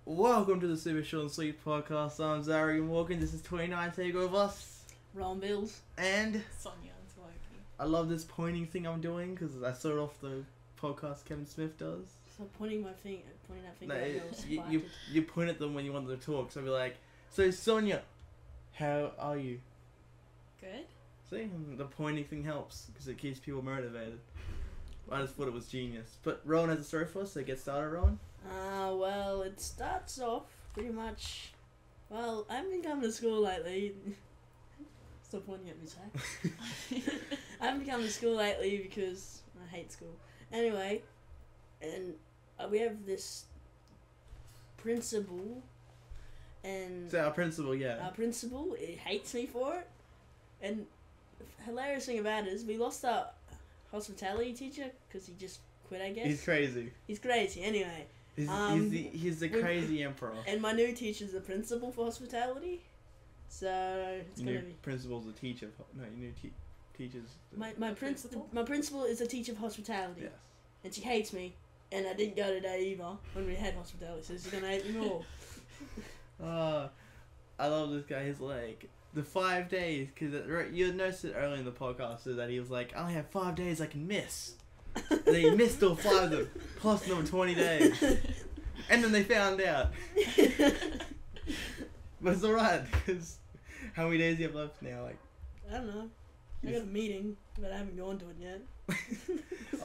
Welcome to the Supershortandsweet podcast. I'm Zari Morgan. This is 29 Take Over Us. Ron Bills. And Sonia and Loki. I love this pointing thing I'm doing because I saw it off the podcast Kevin Smith does. So pointing that finger No, at you point at them when you want them to talk. So I'll be like, so Sonia, how are you? Good. See, the pointing thing helps because it keeps people motivated. I just thought it was genius. But Rowan has a story for us, so get started, Rowan. Well, it starts off pretty much. Well, I haven't been coming to school lately. Stop pointing at me, Zach. I haven't been coming to school lately because I hate school. Anyway, and we have this principal, and So our principal, yeah. our principal hates me for it. And the hilarious thing about it is we lost our hospitality teacher because he just quit, I guess. He's crazy. He's crazy. Anyway. He's the crazy emperor. And my new teacher's the principal for hospitality, so it's Your gonna new be. principal's a teacher. No, your new teacher's. My principal is a teacher of hospitality, Yes. and she hates me. And I didn't go today either when we had hospitality, so she's gonna hate me more. I love this guy. He's like the 5 days because you noticed it early in the podcast so that he was like, I only have 5 days I can miss. And then he missed all 5 of them, plus another 20 days. And then they found out. But it's alright, because how many days do you have left now? Like, I don't know. I got a meeting, but I haven't gone to it yet.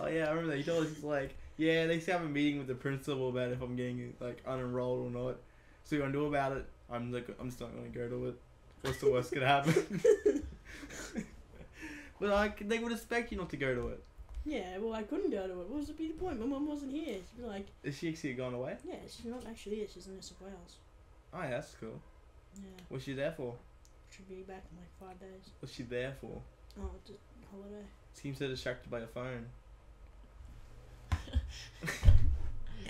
oh yeah, I remember that. He told us, he's like, yeah, they have a meeting with the principal about if I'm getting like unenrolled or not. So you want to do about it? I'm just not going to go to it. What's the worst gonna happen? But like, they would expect you not to go to it. Yeah, well, I couldn't go to it. What was the point? My mum wasn't here. She'd be like, Is she actually gone away? yeah, she's not actually here. She's in New South Wales. Oh, yeah, that's cool. Yeah, What's she there for? she'll be back in like 5 days. What's she there for? Oh, just holiday. Seems so distracted by your phone.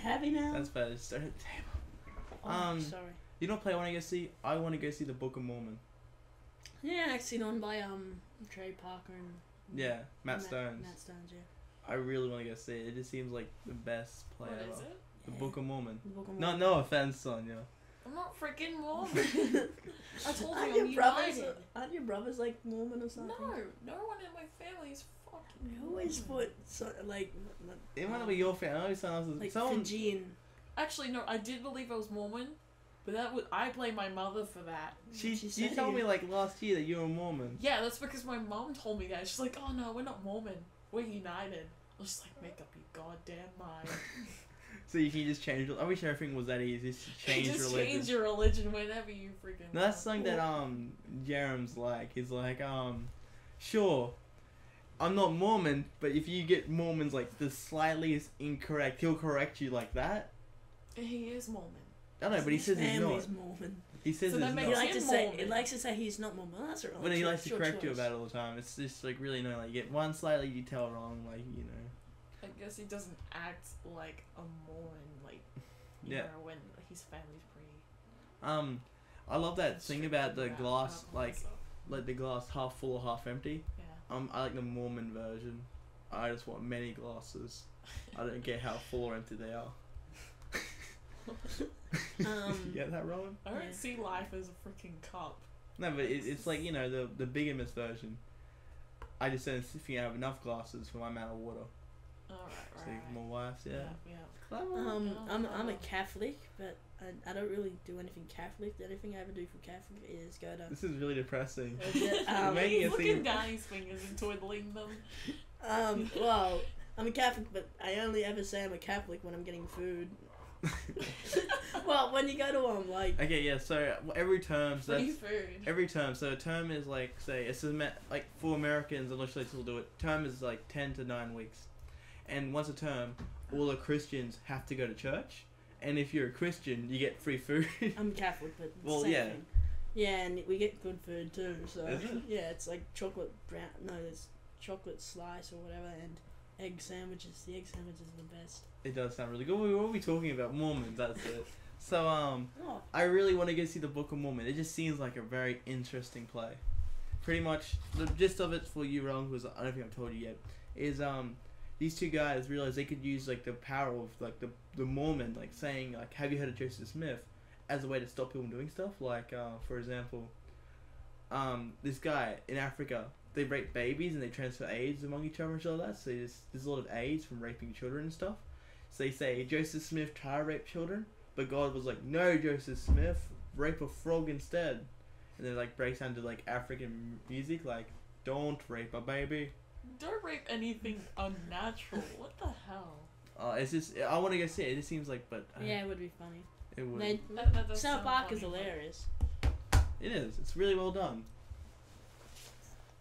Happy now? That's bad. Just start at the table. Oh, sorry. You know what play I want to go see? I want to go see the Book of Mormon. Yeah, actually done by Trey Parker and Yeah, Matt Stones. Matt Stones, yeah. I really want to go see it. It just seems like the best play What ever. is it? The Yeah. Book of Mormon. The Book of No, Mormon. no offense, Sonia. I'm not freaking Mormon. I told Aren't you I'm your brothers? united. Aren't your brothers like Mormon or something? No one in my family is fucking You always Mormon. put like It might not be your fan. I always someone else's. like Someone. Fijian. Actually, no, I did believe I was Mormon, but I blame my mother for that. She said told you- me like last year that you were Mormon. Yeah, that's because my mom told me that. She's like, oh no, we're not Mormon. We're united. I was just like, make up your goddamn mind. So you can just change. I wish everything was that easy. Just change Just religion. change your religion whenever you freaking No, that's want. something that Jerem's like. He's like, sure, I'm not Mormon, but if you get Mormons like the slightest incorrect, he'll correct you like that. He is Mormon. I know, but he says he's Family's not. Mormon. He says So he's that not. makes He likes to him say Mormon. he likes to say he's not Mormon. That's right. But he likes to correct you about it all the time. It's just like really annoying. Like you get one slightly detail wrong, like you know. I guess he doesn't act like a Mormon, like you Yeah. know, when his family's pretty. I love that thing about the strict glass, about like stuff. the glass half full or half empty. Yeah. I like the Mormon version. I just want many glasses. I don't care how full or empty they are. You get that, Rowan? I don't Yeah. see life as a freaking cup. No, but it's like, you know, the bigamous version. I just don't think I have enough glasses for my amount of water. Alright, So right. more wives, yeah. Yeah. Clever. I'm a Catholic, but I don't really do anything Catholic. The only thing I ever do for Catholic is go to. This is really depressing. You're making He's it looking seem- down his fingers and twiddling them. Well, I'm a Catholic, but I only ever say I'm a Catholic when I'm getting food. Well, when you go to like. Okay, yeah. So every term, so Free that's food. every term. So a term is like, say, it's like for Americans, unless they still do it. Term is like 10 to 9 weeks, and once a term, all the Christians have to go to church. And if you're a Christian, you get free food. I'm Catholic, but it's Well, the same yeah. thing. Yeah, and we get good food too. So Is it? yeah, it's like chocolate brown. No, there's chocolate slice or whatever, and egg sandwiches. The egg sandwiches are the best. It does sound really good. What are we talking about? Mormons, that's it. So, Oh, I really want to go see the Book of Mormon. It just seems like a very interesting play. Pretty much, the gist of it for you, Rowan, because I don't think I've told you yet, is, these two guys realized they could use like the power of like the Mormon, like saying like, have you heard of Joseph Smith, as a way to stop people doing stuff. Like for example, this guy in Africa, they rape babies and they transfer AIDS among each other and all that. So there's a lot of AIDS from raping children and stuff. So they say Joseph Smith tried to rape children, but God was like, no, Joseph Smith, rape a frog instead. And then like breaks down to like African music, like, don't rape a baby. Don't rape anything unnatural. What the hell? It's just, I want to go see it. It just seems like, but Yeah, it would be funny. it would. That does South sound Park is funny, but- hilarious. It is. It's really well done.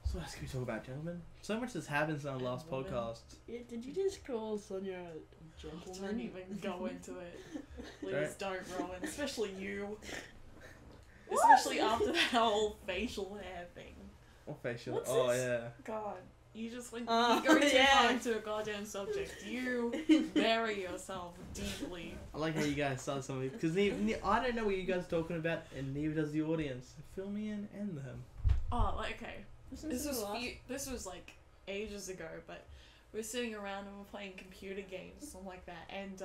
So what else can we talk about, gentlemen? So much has happened since our And last women. podcast. Yeah, did you just call Sonia a Don't gentleman? even go into it. Please Right. don't, Rowan. Especially you. What? Especially after that whole facial hair thing. Or facial. What's Oh this? yeah. God. You just when Oh, you go too yeah. far into a goddamn subject, you bury yourself deeply. I like how you guys started something because I don't know what you guys are talking about, and neither does the audience. Fill me in and them. Oh, like, okay. Listen This to the was last- this was like ages ago, but we were sitting around and we we're playing computer games, something like that, and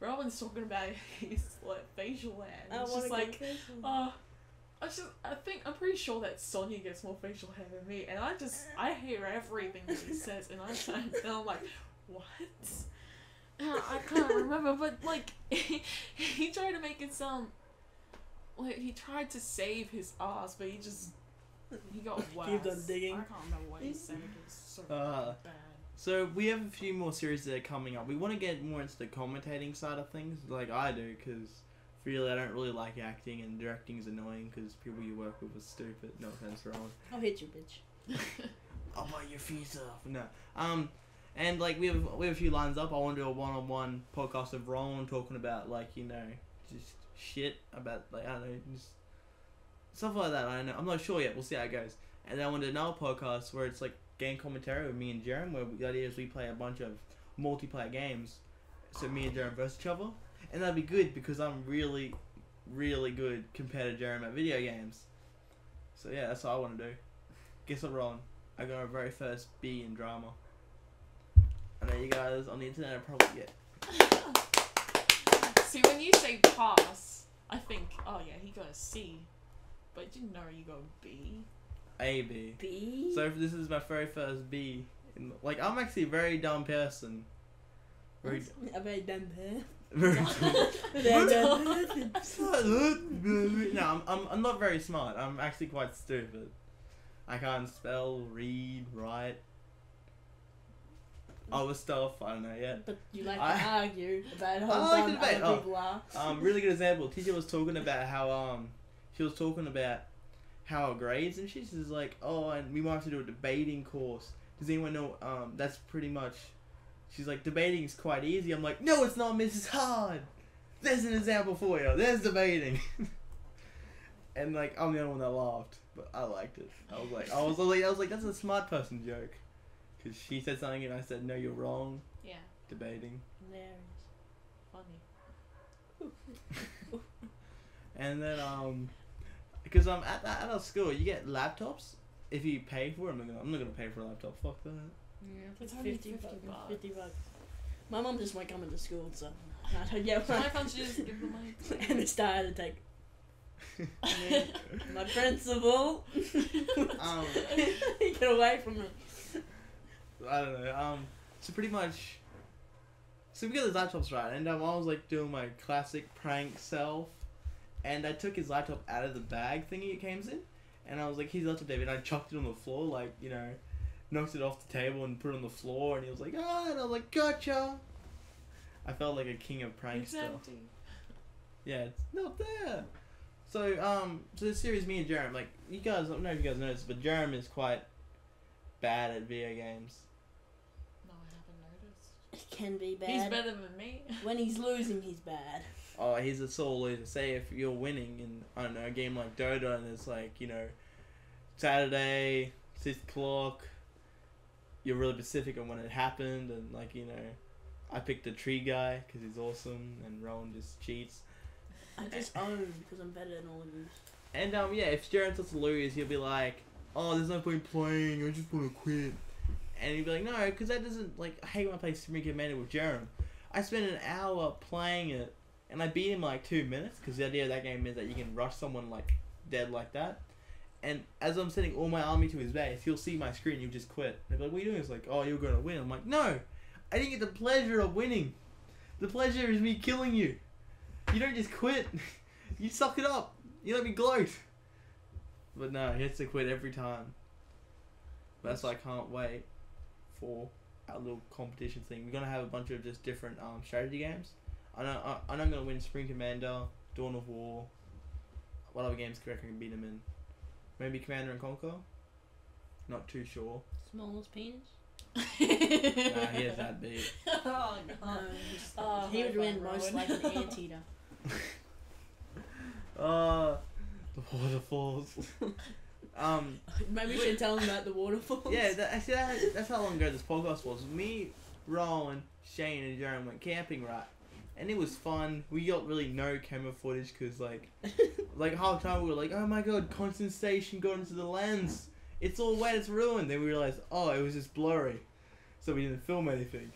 Rowan's talking about his like facial hair. And I it's wanna just go like, facial. I'm pretty sure that Sonia gets more facial hair than me, and I hear everything that he says, and I'm like, what? I can't remember, but like, he tried to make it sound like he tried to save his ass, but he got worse. Keep on digging. I can't remember what he said. It was so Uh, bad. So we have a few more series that are coming up. We want to get more into the commentating side of things, like I do, because really I don't really like acting, and directing is annoying because people you work with are stupid. No offense, Rowan. I'll hit you, bitch. I'll bite your feet off. No. And like we have a few lines up. I want to do a one-on-one podcast of Rowan talking about like just shit about like I don't know just stuff like that. I don't know. I'm not sure yet. We'll see how it goes. And then I want to do another podcast where it's like game commentary with me and Jerem, where the idea is we play a bunch of multiplayer games. So me and Jerem versus each other, and that'd be good because I'm really, really good compared to Jerem at video games. So yeah, that's what I want to do. Guess what, Rowan? I got my very first B in drama. I know you guys on the internet are probably get. See, when you say pass, I think, oh yeah, he got a C, but I didn't know you got a B. A B. B? So this is my very first B. Like I'm actually a very dumb person. Very. A very dumb hair. Very Very dumb person. No, I'm not very smart. I'm actually quite stupid. I can't spell, read, write. Other stuff, I don't know yet. But you like I- to argue about I how like dumb to debate. other people are. Really good example. Teacher was talking about how she was talking about how our grades and shit. She's like, oh, and we might have to do a debating course. Does anyone know? That's pretty much. She's like, debating is quite easy. I'm like, no, it's not, Miss. It's hard. There's an example for you. There's debating. And like, I'm the only one that laughed, but I liked it. I was like, that's a smart person joke. Cause she said something and I said, no, you're wrong. Yeah, Debating. Hilarious. funny. And then because at our school you get laptops if you pay for it. I'm not gonna pay for a laptop. Fuck that. Yeah, It's only 50 fucking bucks. 50 bucks. My mum just won't come into school, so I don't get Why one. can't you just give the money to And it started to take me, my principal. Get away from me. I don't know. So pretty much. So we got his laptops right, and I was like doing my classic prank self, and I took his laptop out of the bag thingy it came in, and I was like, "Here's your laptop, David." And I chucked it on the floor, like knocked it off the table and put it on the floor, and he was like, "Ah!" And I was like, "Gotcha." I felt like a king of prank It's stuff. empty. Yeah, it's not there. So so this series, me and Jerem, like you guys, I don't know if you guys noticed, but Jerem is quite bad at video games. No, I haven't noticed. It can be bad. He's better than me. When he's losing, he's bad. Oh, he's a sore loser. Say if you're winning in, I don't know, a game like Dota and it's like, Saturday, 6 o'clock, you're really specific on when it happened and like, I picked the tree guy because he's awesome and Rowan just cheats. I just own because I'm better than all of you. And yeah, if Jared starts to lose, he'll be like, oh, there's no point playing, I just want to quit. And he'd be like, no, because that doesn't, like, I hate when I play Spring Commander with Jerem. I spent an hour playing it, and I beat him in, like, 2 minutes, because the idea of that game is that you can rush someone, like, dead like that. And as I'm sending all my army to his base, he'll see my screen, he'll just quit. And he'll be like, what are you doing? It's like, oh, you're going to win. I'm like, no, I didn't get the pleasure of winning. The pleasure is me killing you. You don't just quit. You suck it up. You let me gloat. But no, he has to quit every time. But that's why I can't wait for our little competition thing. We're going to have a bunch of just different strategy games. I know I'm going to win Spring Commander, Dawn of War. What other games can I beat him in? Maybe Commander and Conquer? Not too sure. Smallest penis? Nah, he has that big. Oh god. He would win most like an anteater. The waterfalls. Maybe we should tell him about the waterfalls. Yeah, that's how long ago this podcast was. Me, Rowan, Shane, and Jeremy went camping, right? And it was fun. We got really no camera footage because, like half the time we were like, oh my god, concentration got into the lens. It's all wet, it's ruined. Then we realized, oh, it was just blurry. So we didn't film anything.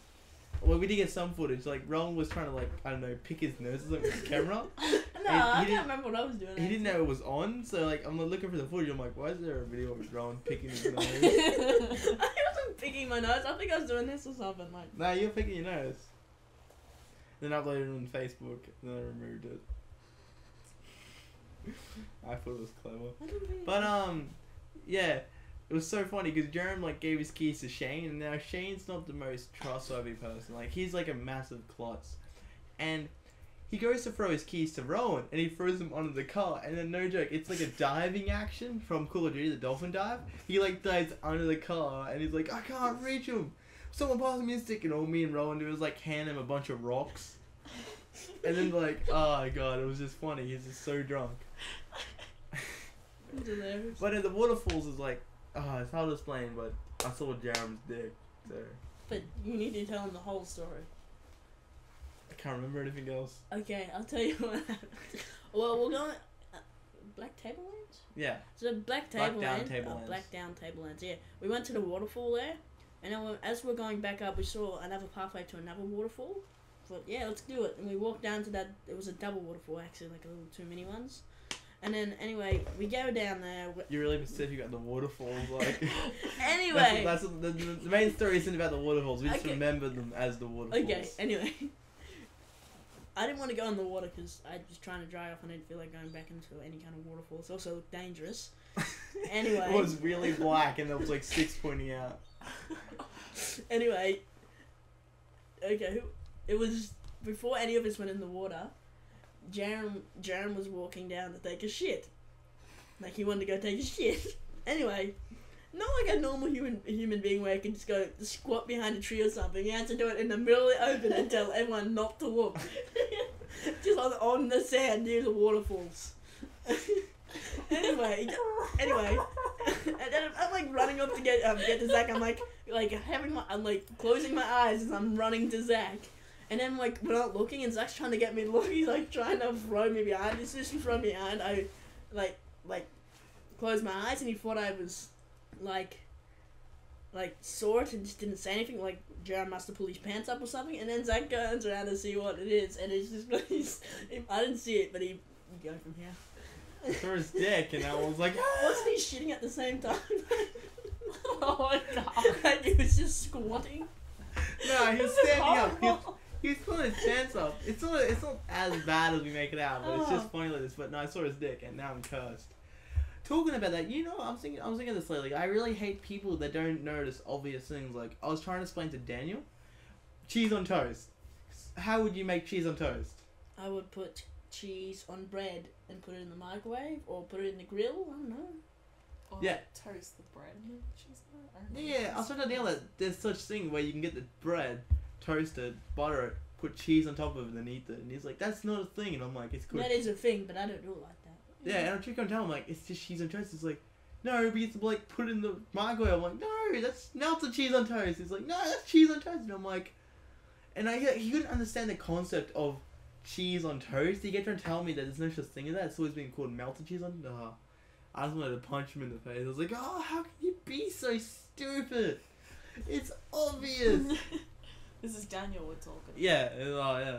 Well, we did get some footage. Like, Rowan was trying to, like, I don't know, pick his nose or something with the camera. I can't remember what I was doing. He didn't know it was on, so, like, I'm looking for the footage. I'm like, why is there a video of Rowan picking his nose? I wasn't picking my nose. I think I was doing this or something. Like. Nah, you're picking your nose. Then I uploaded it on Facebook, and then I removed it. I thought it was clever. But, yeah. It was so funny because Jerem like gave his keys to Shane, and now Shane's not the most trustworthy person. Like, he's like a massive klutz, and he goes to throw his keys to Rowan, and he throws them onto the car. And then, no joke, it's like a diving action from Call of Duty, the dolphin dive. He like dives under the car, and he's like, I can't reach him. Someone pass me a stick, and all me and Rowan do is like hand him a bunch of rocks. And then like, oh god, it was just funny. He's just so drunk. It's hilarious. But at the waterfalls is like. Oh, it's hard to explain, but I saw Jerem's dick, so... But you need to tell him the whole story. I can't remember anything else. Okay, I'll tell you what happened. Well, we're going... Black Tablelands? Yeah. So Black Tablelands... Black Down Tablelands, yeah. We went to the waterfall there, and then as we're going back up, we saw another pathway to another waterfall. Thought, yeah, let's do it. And we walked down to that... It was a double waterfall, actually, like a little 2 mini ones. And then, anyway, we go down there. You're really specific about the waterfalls, like... Anyway! That's the main story isn't about the waterfalls, we just remember them as the waterfalls. Okay, anyway. I didn't want to go in the water because I was trying to dry off and I didn't feel like going back into any kind of waterfall. It also looked dangerous. Anyway. It was really black and there was like 6 pointing out. Anyway. Okay, it was before any of us went in the water. Jerem was walking down to take a shit. Like, he wanted to go take a shit. Anyway, not like a normal human being where he can just go squat behind a tree or something. He had to do it in the middle of the open and tell everyone not to look. Just on the sand near the waterfalls. Anyway, and then I'm like running up to get to Zach. I'm like closing my eyes as I'm running to Zach. And then, like, we're not looking, and Zach's trying to get me to look. He's, like, trying to throw me behind. As soon as he threw me behind, I, like, closed my eyes, and he thought I was, like, saw it and just didn't say anything. Like, Jared must have pulled his pants up or something. And then Zach turns around to see what it is, and it's just, I didn't see it, but he go from here. For his dick, and I was like, wasn't he shitting at the same time? Oh my god. And he was just squatting. No, he was standing up. He's pulling his pants up. It's not as bad as we make it out, but it's just funny like this. But no, I saw his dick, and now I'm cursed. Talking about that, you know, I was thinking this lately. I really hate people that don't notice obvious things. Like, I was trying to explain to Daniel, cheese on toast. How would you make cheese on toast? I would put cheese on bread and put it in the microwave, or put it in the grill. I don't know. Or yeah. Toast the bread. Cheese yeah, I was trying to Daniel that there's such thing where you can get the bread. Toast it, butter it, put cheese on top of it, and then eat it. And he's like, that's not a thing. And I'm like, it's cool. That is a thing, but I don't do it like that. Yeah, and I'm trying to tell him, like, it's just cheese on toast. He's like, no, but you have to, like, put it in the microwave. I'm like, no, that's melted cheese on toast. He's like, no, that's cheese on toast. And I'm like, and he couldn't understand the concept of cheese on toast. He kept trying to tell me that there's no such thing as that. It's always been called melted cheese on I just wanted to punch him in the face. I was like, oh, how can you be so stupid? It's obvious. This is Daniel we're talking. Yeah. Oh yeah.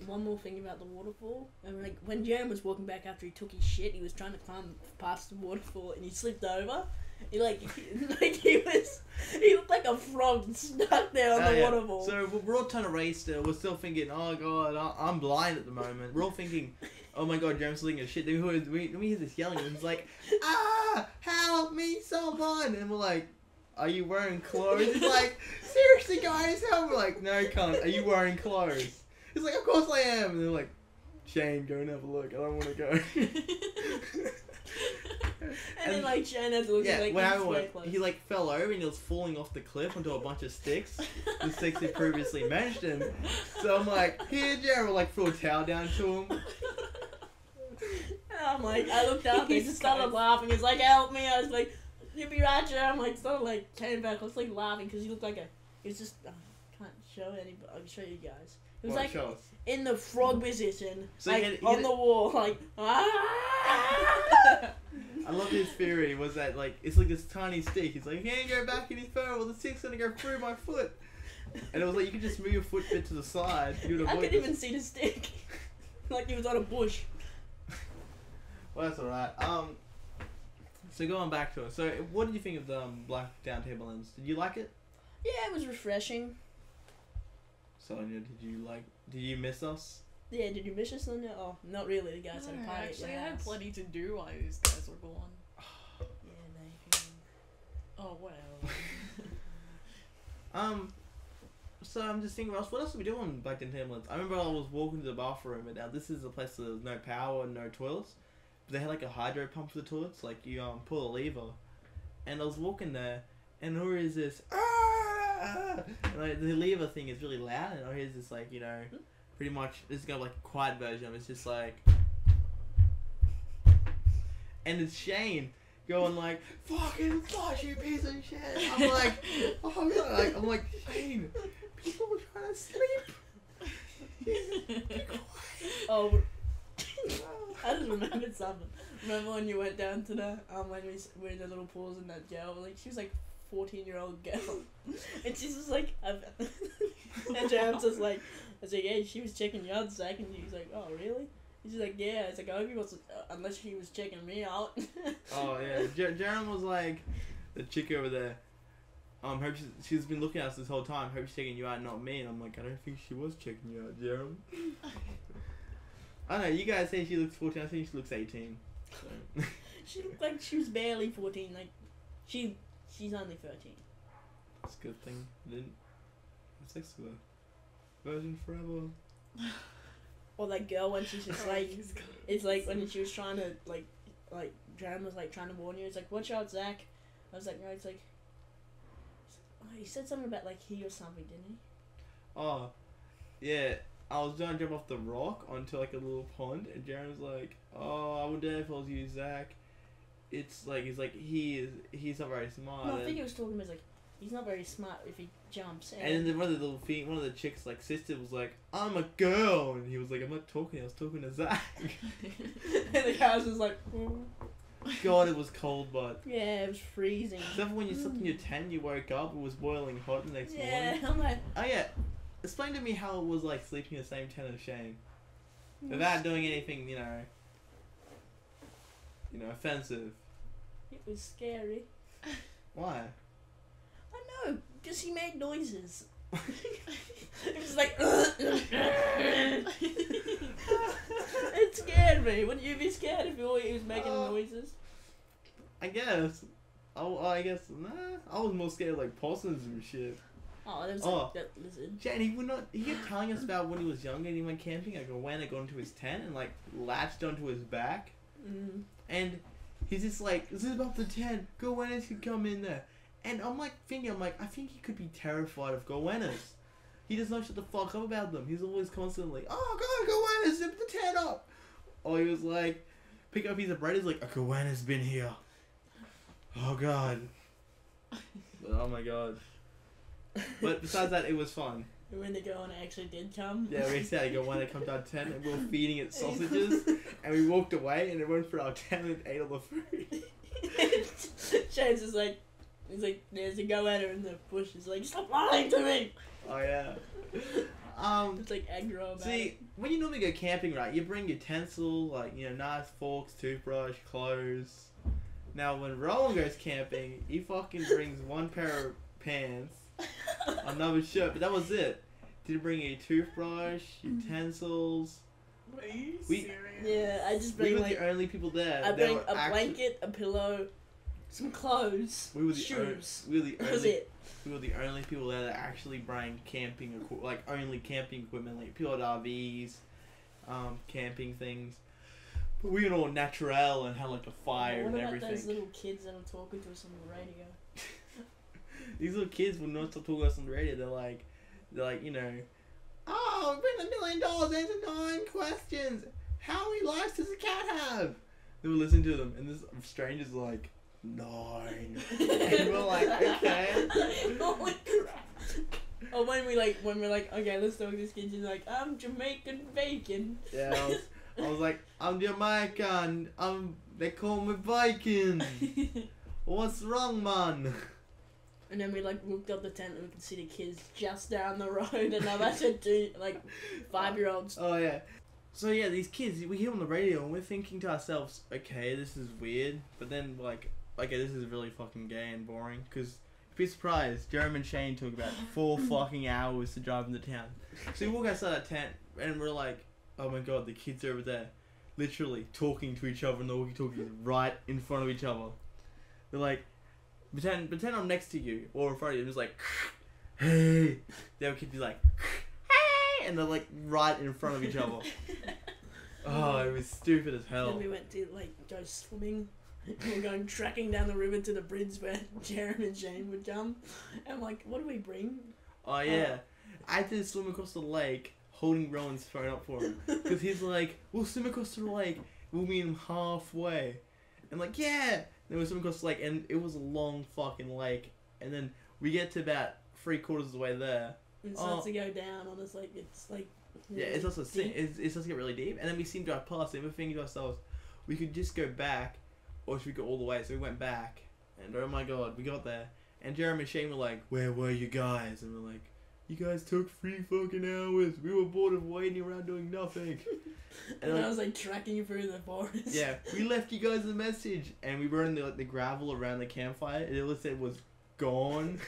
One more thing about the waterfall. And like when Jeremy was walking back after he took his shit, he was trying to climb past the waterfall and he slipped over. He looked like a frog stuck there on the waterfall. So we're all trying to race still. We're still thinking, oh god, I'm blind at the moment. We're all thinking, oh my god, Jeremy's looking at shit. Then we hear this yelling and he's like, ah, help me, someone. And we're like, are you wearing clothes? He's like, seriously guys, help. We're like, no cunt, are you wearing clothes? He's like, of course I am. And they're like, Shane, go and have a look. I don't want to go. and then like Shane has to look like he like fell over and he was falling off the cliff onto a bunch of sticks. The sticks he previously mentioned. So I'm like, here, Jeremy, like throw a towel down to him. And I'm like, I looked up, he just started laughing. He's like, help me. I was like, you'll be right, Jeremy. I'm like, started like came back. I was like laughing because he looked like he was just can't show anybody. I'll show you guys. It was like in the frog position, so like on the wall, like. I love his theory was that like it's like this tiny stick. He's like, he can't go back any further. Well, the stick's gonna go through my foot. And it was like you could just move your foot bit to the side. You would I couldn't even see the stick. Like he was on a bush. Well, that's alright. So going back to it. So what did you think of the black down table ends? Did you like it? Yeah, it was refreshing. Sonia, did you miss us? Yeah, did you miss us, Sonia? Oh, not really. The guys had a party. Actually, I had plenty to do while these guys were gone. Yeah, maybe. Oh, well. So I'm just thinking, what else are we doing back in Timberlands? I remember I was walking to the bathroom, and now this is a place where there's no power and no toilets. But they had like a hydro pump for the toilets, like you pull a lever. And I was walking there, and who is this? And like, the lever thing is really loud, and here's this like, pretty much, this is kind of like a quiet version of it. It's just like, and it's Shane going like, fucking flush, you piece of shit. I'm like, oh god, I'm like, Shane, people were trying to sleep. Be quiet. Oh, I just remembered something. Remember when you went down to the, when we were in the little pools in that jail, like, she was like 14-year-old girl. And she's just like, and James was like, I was like, yeah, she was checking you out, Zach, and he's like, oh, really? He's like, yeah. It's like, I hope he was, unless he was checking me out. Oh, yeah. Jerem was like, the chick over there, hope she's been looking at us this whole time, hope she's checking you out, not me. And I'm like, I don't think she was checking you out, Jerem. I don't know, you guys say she looks 14, I think she looks 18. So. She looked like she was barely 14, like, she's only 13. That's a good thing. I didn't have sex with her. Virgin forever. Or that girl when she's just like, it's like when she was trying to, like Jerem was like trying to warn you, it's like, watch out, Zach. I was like, no, it's like, he said something about like he or something, didn't he? Oh, yeah. I was trying to jump off the rock onto like a little pond, and Jerem's like, oh, I would dare if I was you, Zach. It's like, he's not very smart. No, I think he was talking about like, he's not very smart if he jumps. And then one of the chicks, like, sister was like, I'm a girl. And he was like, I'm not talking, I was talking to Zach. And the guy was just like, God, it was cold, but. Yeah, it was freezing. Except for when you slept in your tent, you woke up, it was boiling hot the next morning. Yeah, I'm like. Oh, yeah. Explain to me how it was like sleeping in the same tent as Shane. Without doing anything, offensive. It was scary. Why? I know, because he made noises. It was like, it scared me. Wouldn't you be scared if he was making noises? I guess. I guess, nah. I was more scared of like possums and shit. Oh, there was like that lizard. Jan, he kept telling us about when he was younger and he went camping, like when I got into his tent and like latched onto his back. Mm. And he's just like, this is about the tent, goannas can come in there. And I'm like thinking, I think he could be terrified of goannas. He does not shut the fuck up about them. He's always constantly, oh god, goannas, zip the tent up. Or he was like, pick up a piece of bread, he's like, a goanna's been here. Oh god. Oh my god. But besides that, it was fun. When the goanna actually did come. Yeah, we said a goanna come to our tent and we were feeding it sausages. And we walked away and it went for our tent and ate all the food. James is like, He's like, there's a go-getter in the bush. He's like, stop lying to me! Oh yeah. It's like aggro about See, it. when you normally go camping, right, you bring utensils like knives, forks, toothbrush, clothes. Now when Rowan goes camping, he fucking brings one pair of pants, another shirt, but that was it. Didn't bring a toothbrush, utensils. Are you We- serious? Yeah, I just We bring were like, the only people there. I that bring were a actually- blanket, a pillow, some clothes, We were the shoes. we were the That was only. it. We were the only people there that actually bring camping only camping equipment, like people had RVs, camping things. But we were all natural and had like a fire What and about everything. those little kids that are talking to us on the radio? These little kids will not stop talking to us on the radio. They're like, oh, win $1 million, answer 9 questions. How many lives does a cat have? They were listening to them, and this stranger's like, 9. And we're like, okay. Holy crap. Or when we're like, okay, let's talk to this kid. He's like, I'm Jamaican bacon. Yeah, I was like, I'm Jamaican. They call me Viking. What's wrong, man? And then we like looked up the tent and we could see the kids just down the road, and they've actually two 5-year-olds. Oh yeah. So yeah, these kids, we hear on the radio and we're thinking to ourselves, okay, this is weird, but then like, okay, this is really fucking gay and boring, because be surprised, Jeremy and Shane took about 4 fucking hours to drive into town. So we walk outside our tent and we're like, oh my god, the kids are over there, literally talking to each other in the walkie-talkies right in front of each other. They're like, pretend I'm next to you or in front of you, and it's like, hey. The other kid be like, hey, and they're like right in front of each other. Oh, it was stupid as hell. Then we went to like go swimming. We were going trekking down the river to the bridge where Jeremy and Shane would come. And I'm like, what do we bring? Oh yeah, I had to swim across the lake holding Rowan's phone up for him because he's like, we'll swim across the lake, we'll meet him halfway. And like, yeah. Then we swim across the lake, and it was a long fucking lake. And then we get to about 3/4 of the way there. It starts to go down on us, like it's like. Yeah, it's also deep. it starts to get really deep, and then we seem to drive past, and we're thinking to ourselves, we could just go back, or should we go all the way? So we went back, and oh my god, we got there, and Jeremy and Shane were like, where were you guys? And we're like, you guys took 3 fucking hours. We were bored of waiting around doing nothing. And I was like tracking you through the forest. Yeah, we left you guys a message, and we were in the gravel around the campfire, and it said was gone.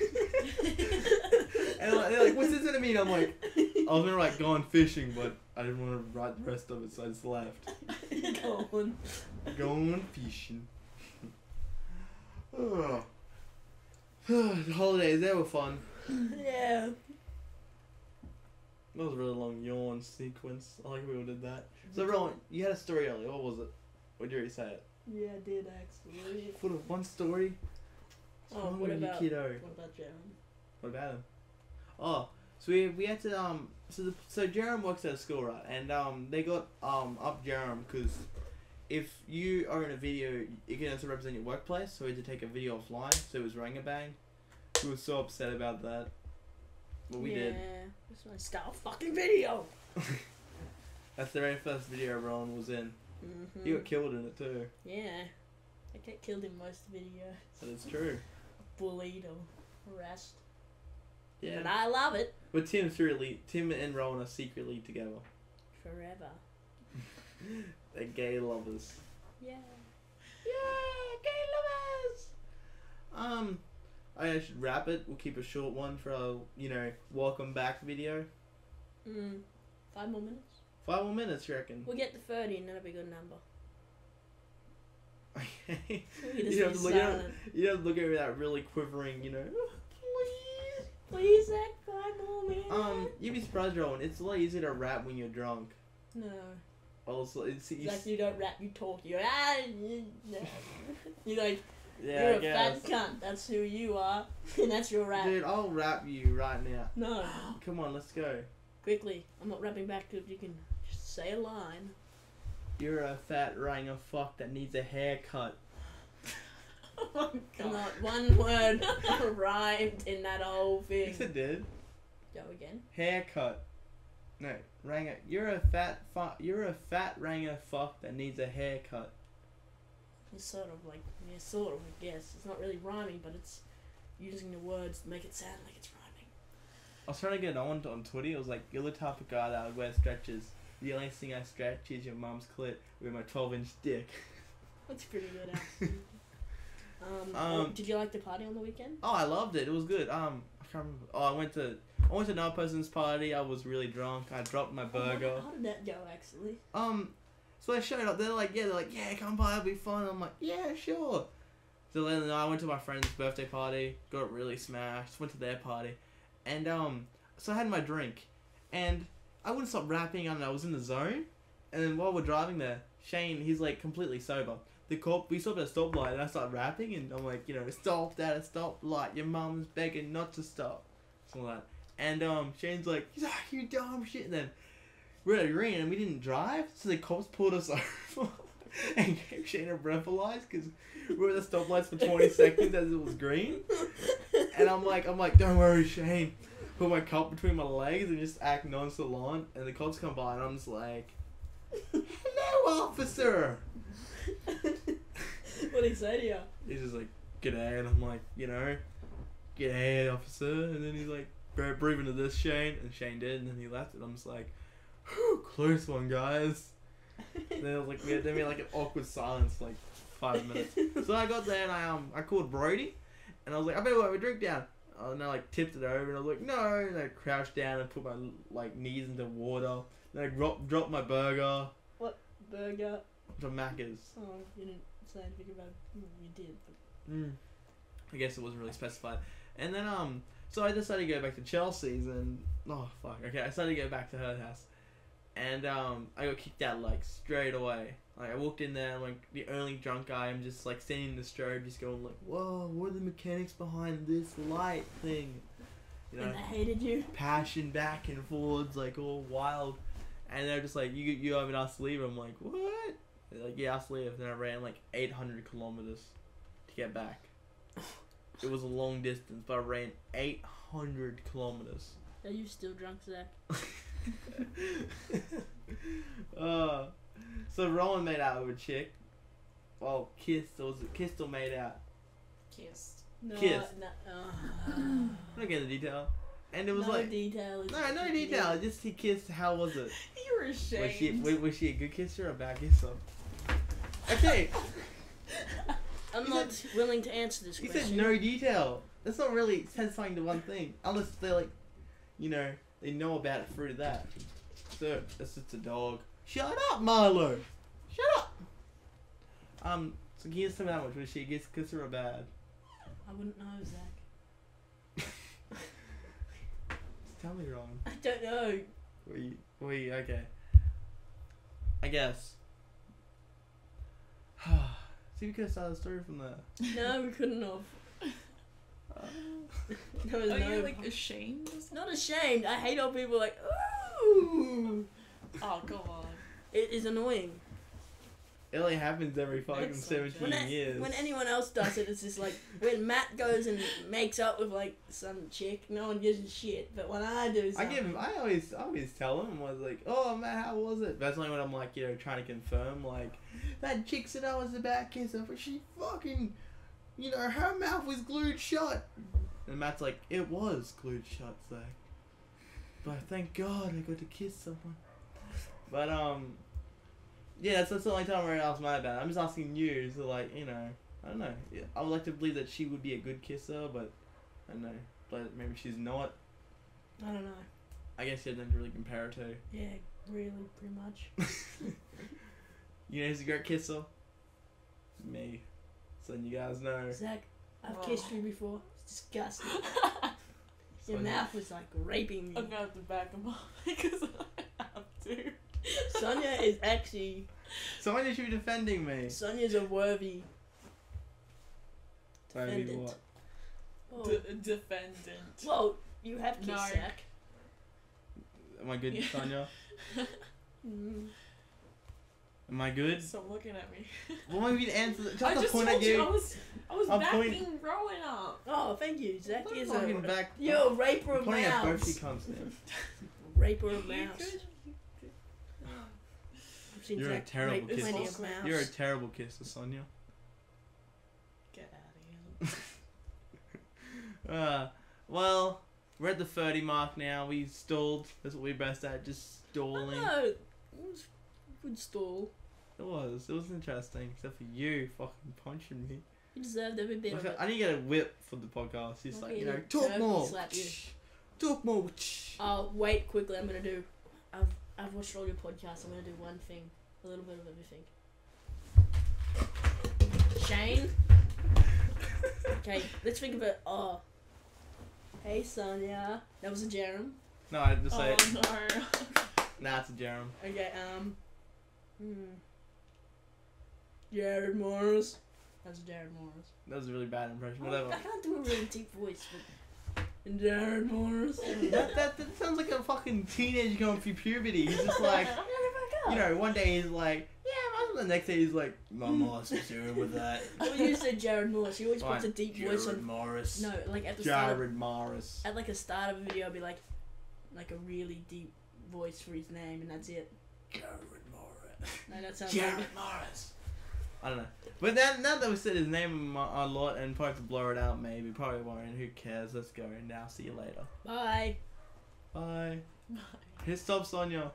And they're like, what's this gonna mean? I'm like, I was gonna write gone fishing, but I didn't want to write the rest of it, so I just left. Go on. Going fishing. Oh. The holidays, they were fun. Yeah. That was a really long yawn sequence. I like we all did that. So, Rowan, you had a story earlier. What was it? Or did you already say it? Yeah, I did actually. What a one story? Oh, What's wrong what with you, about kiddo? what about Jeremy? What about him? Oh, so we had to so Jerem works at a school, right? And they got up Jerem because if you are in a video, you can also represent your workplace. So we had to take a video offline. So it was rang a bang. We were so upset about that. But we did. Yeah, it's my style fucking video. That's the very first video Rowan was in. Mm-hmm. He got killed in it too. Yeah, I get killed in most videos. That is true. Bullied or harassed. Yeah. But I love it. But Tim and Rowan are secretly together. Forever. They're gay lovers. Yeah. Yeah, gay lovers. I should wrap it. We'll keep a short one for our, welcome back video. 5 more minutes. 5 more minutes, you reckon? We'll get to 30 and that'll be a good number. Okay. We just You have be to look silent. you have to look at me that really quivering, please. Please, Zach, 5 more minutes. You'd be surprised, Rowan. It's a lot easier to rap when you're drunk. No. Also, it's Zach, you don't rap, you talk. You're like, yeah, you're I a guess. fat cunt. That's who you are. And that's your rap. Dude, I'll rap you right now. No. Come on, let's go. Quickly. I'm not rapping back to it. You can just say a line. You're a fat ranger fuck that needs a haircut. Oh my god. Not one word rhymed in that whole thing. Yes, it did. Go again. Haircut. No, ranger. You're a fat ranger fuck that needs a haircut. It's sort of, I guess. It's not really rhyming, but it's using the words to make it sound like it's rhyming. I was trying to get on Twitter. It was like, you're the type of guy that would wear stretches. The only thing I stretch is your mum's clit with my 12-inch dick. That's pretty good, actually. Did you like the party on the weekend? Oh, I loved it. It was good. I can't remember. Oh, I went to another person's party. I was really drunk. I dropped my burger. How did that go, actually? So they showed up. They're like, yeah, come by. It'll be fun. I'm like, yeah, sure. So then I went to my friend's birthday party. Got really smashed. Went to their party, and so I had my drink, and I wouldn't stop rapping. I don't know. I was in the zone, and then while we're driving there, Shane, he's like completely sober. We stopped at a stoplight, and I started rapping, and I'm like, stop at a stoplight. Your mum's begging not to stop. Something like that. And Shane's like, you dumb shit. And then we're at a green, and we didn't drive, so the cops pulled us over and gave Shane a breathalyzer because we were at the stoplights for 20 seconds as it was green. And I'm like, don't worry, Shane. Put my cup between my legs and just act nonchalant. And the cops come by, and I'm just like, hello, officer. What did he say to you? He's just like, g'day, and I'm like, g'day, officer. And then he's like, breathe into this, Shane. And Shane did, and then he left, and I'm just like, whew, close one, guys. And then it was like, we had like an awkward silence for like 5 minutes. So I got there, and I called Brody, and I was like, I better wipe my drink down. And I like tipped it over, and I was like, no. And I crouched down and put my like knees into water. Then I dropped my burger. What burger? From Macca's. Oh, you didn't say anything about it. You did. But... I guess it wasn't really specified. And then so I decided to go back to Chelsea's, and I decided to go back to her house, and I got kicked out like straight away. Like I walked in there, I'm like the only drunk guy. I'm just like standing in the strobe, just going like, whoa, what are the mechanics behind this light thing? And they hated you. Passion back and forwards, like all wild. And they're just like, you haven't asked to leave. I'm like, what? They're like, yeah, asked to leave. And I ran like 800 kilometers to get back. It was a long distance, but I ran 800 kilometers. Are you still drunk, Zach? So Rowan made out with a chick. Well, kissed. Or was it kissed or made out? Kissed. No, Kissed. No, I'm not getting the detail. And it was no like detail. no detail. Just he kissed. How was it? You were ashamed. Was she a good kisser or a bad kisser? Okay. I'm not willing to answer this He question. said no detail. That's not really satisfying to one thing. Unless they're like, they know about it through that. So, that's just a dog. Shut up, Milo! Shut up! So can you just tell me that much? Was she a good kisser or bad? I wouldn't know, Zach. Just tell me wrong. I don't know. Okay. I guess. See, we could have started the story from there. No, we couldn't have. There was Are no... you like ashamed or something? Not ashamed. I hate all people like, ooh. Oh, come on. It is annoying. It only happens every fucking That's so 17 years. When anyone else does it, it's just like, when Matt goes and makes up with like some chick, no one gives a shit. But when I do something... I always tell him, I was like, oh man, how was it? That's only when I'm like, trying to confirm, like, that chick said I was a bad kisser, but she fucking, her mouth was glued shut. And Matt's like, it was glued shut, Zach. But thank God I got to kiss someone. But, yeah, that's the only time where I asked my bad. I'm just asking you, so like, I don't know. I would like to believe that she would be a good kisser, but I don't know. But maybe she's not. I don't know. I guess you have nothing to really compare her to. Yeah, really, pretty much. Who's a great kisser? Me. So you guys know. Zach, I've Wow. kissed you before. It's disgusting. Your So mouth was like raping me. I'm gonna have to back him up because I have to. Sonia is actually... Someone should be defending me. Sonia's a worthy Tell me defendant. what. Oh. Defendant. Well, you have kissed No. Zach. Am I good, Yeah. Sonia? Mm. Am I good? Stop looking at me. Well, maybe the answer. Just I the just point told at you you. I was I'm backing pointing- Rowan up. Oh, thank you. Zach is Fucking a... back. You're a raper I'm of pointing at both you mouths. cunts now. Raper of You mouths. could- I've seen You're a Zach terrible rape kisser. plenty of mouths. You're a terrible kisser, Sonia. Get out of here. Well, we're at the 30 mark now. We stalled. That's what we're best at, just stalling. No, it was a good stall. It was interesting, except for you fucking punching me. You deserved every bit of it. I need to get a whip for the podcast. He's like, you know, Okay, talk turkey more. slap you. Talk more. Oh, wait, quickly, I'm gonna do. I've watched all your podcasts. I'm gonna do one thing, a little bit of everything. Shane. Okay, let's think of it. Oh, hey Sonia, that was a Jerem. No, I just say it. no. Nah, it's a Jerem. Okay, Jared Morris. That's Jared Morris. That was a really bad impression. I Whatever. can't do a really deep voice, but Jared Morris. that sounds like a fucking teenager going through puberty. He's just like, you know, one day he's like, yeah, the next day he's like, my mom's doing with that. Well, you said Jared Morris. He always Fine. puts a deep voice Jared on. Morris. No, like at the start. Jared Morris. At like a start of a video, I'll be like a really deep voice for his name, and that's it. Jared Morris. No, that sounds Jared like Morris. I don't know. But now that we said his name a lot and probably to blur it out, maybe probably won't. Who cares? Let's go now. See you later. Bye. Bye. Hit stop, Sonia.